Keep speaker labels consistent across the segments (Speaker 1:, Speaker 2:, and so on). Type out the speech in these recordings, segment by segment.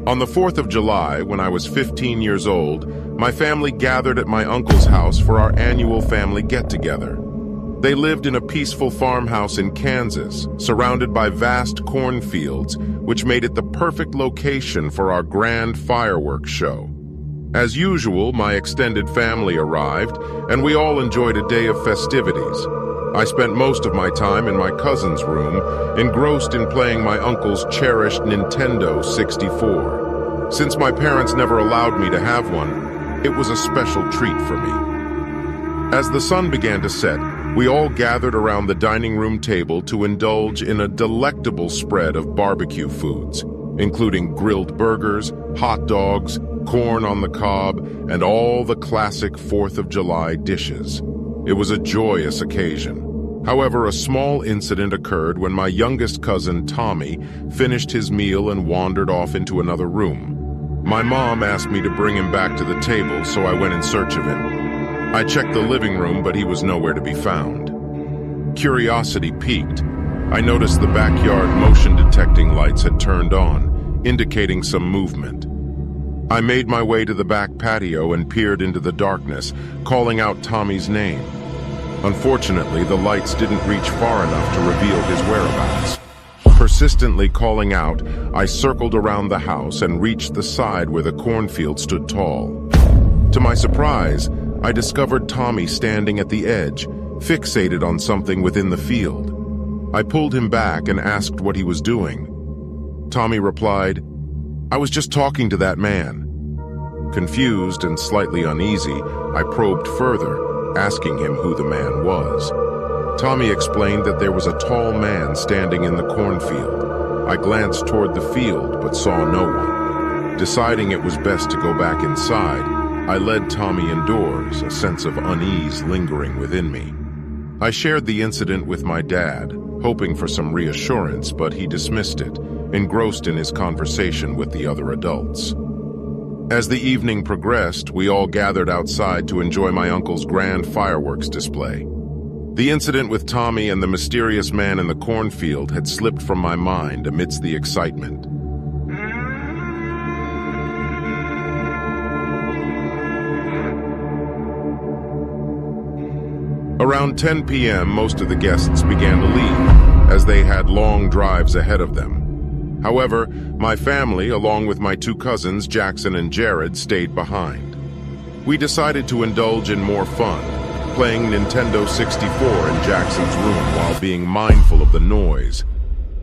Speaker 1: On the 4th of July, when I was 15 years old, my family gathered at my uncle's house for our annual family get-together. They lived in a peaceful farmhouse in Kansas, surrounded by vast cornfields, which made it the perfect location for our grand fireworks show. As usual, my extended family arrived, and we all enjoyed a day of festivities. I spent most of my time in my cousin's room, engrossed in playing my uncle's cherished Nintendo 64. Since my parents never allowed me to have one, it was a special treat for me. As the sun began to set, we all gathered around the dining room table to indulge in a delectable spread of barbecue foods, including grilled burgers, hot dogs, corn on the cob, and all the classic 4th of July dishes. It was a joyous occasion. However, a small incident occurred when my youngest cousin, Tommy, finished his meal and wandered off into another room. My mom asked me to bring him back to the table, so I went in search of him. I checked the living room, but he was nowhere to be found. Curiosity piqued. I noticed the backyard motion detecting lights had turned on, indicating some movement. I made my way to the back patio and peered into the darkness, calling out Tommy's name. Unfortunately, the lights didn't reach far enough to reveal his whereabouts. Persistently calling out, I circled around the house and reached the side where the cornfield stood tall. To my surprise, I discovered Tommy standing at the edge, fixated on something within the field. I pulled him back and asked what he was doing. Tommy replied, "I was just talking to that man." Confused and slightly uneasy, I probed further, asking him who the man was. Tommy explained that there was a tall man standing in the cornfield. I glanced toward the field but saw no one. Deciding it was best to go back inside, I led Tommy indoors, a sense of unease lingering within me. I shared the incident with my dad, hoping for some reassurance, but he dismissed it, engrossed in his conversation with the other adults. As the evening progressed, we all gathered outside to enjoy my uncle's grand fireworks display. The incident with Tommy and the mysterious man in the cornfield had slipped from my mind amidst the excitement. Around 10 p.m., most of the guests began to leave, as they had long drives ahead of them. However, my family, along with my two cousins, Jackson and Jared, stayed behind. We decided to indulge in more fun, playing Nintendo 64 in Jackson's room while being mindful of the noise.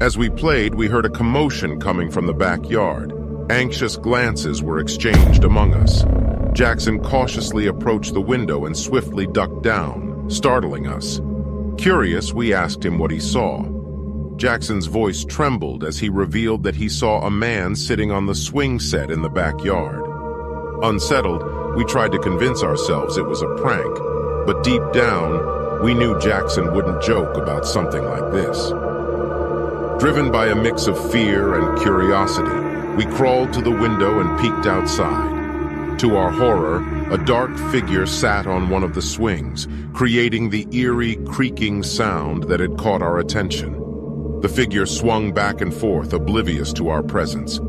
Speaker 1: As we played, we heard a commotion coming from the backyard. Anxious glances were exchanged among us. Jackson cautiously approached the window and swiftly ducked down, startling us. Curious, we asked him what he saw. Jackson's voice trembled as he revealed that he saw a man sitting on the swing set in the backyard. Unsettled, we tried to convince ourselves it was a prank, but deep down, we knew Jackson wouldn't joke about something like this. Driven by a mix of fear and curiosity, we crawled to the window and peeked outside. To our horror, a dark figure sat on one of the swings, creating the eerie, creaking sound that had caught our attention. The figure swung back and forth, oblivious to our presence.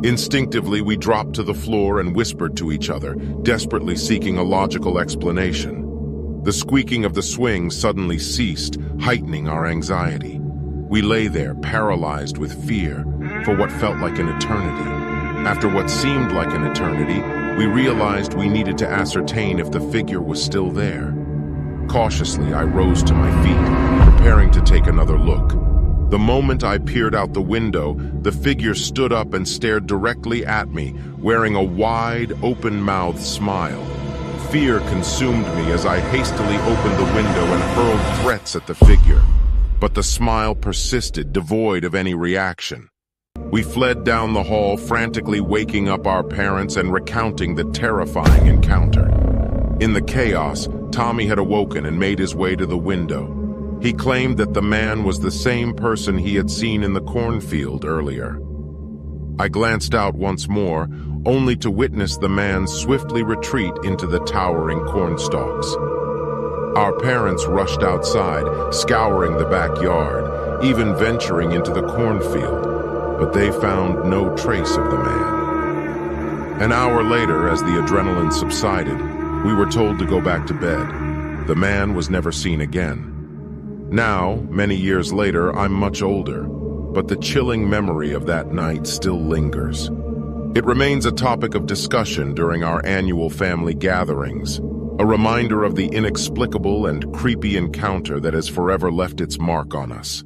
Speaker 1: Instinctively, we dropped to the floor and whispered to each other, desperately seeking a logical explanation. The squeaking of the swing suddenly ceased, heightening our anxiety. We lay there, paralyzed with fear, for what felt like an eternity. After what seemed like an eternity, we realized we needed to ascertain if the figure was still there. Cautiously, I rose to my feet, preparing to take another look. The moment I peered out the window, the figure stood up and stared directly at me, wearing a wide, open-mouthed smile. Fear consumed me as I hastily opened the window and hurled threats at the figure. But the smile persisted, devoid of any reaction. We fled down the hall, frantically waking up our parents and recounting the terrifying encounter. In the chaos, Tommy had awoken and made his way to the window. He claimed that the man was the same person he had seen in the cornfield earlier. I glanced out once more, only to witness the man swiftly retreat into the towering cornstalks. Our parents rushed outside, scouring the backyard, even venturing into the cornfield, but they found no trace of the man. An hour later, as the adrenaline subsided, we were told to go back to bed. The man was never seen again. Now, many years later, I'm much older, but the chilling memory of that night still lingers. It remains a topic of discussion during our annual family gatherings, a reminder of the inexplicable and creepy encounter that has forever left its mark on us.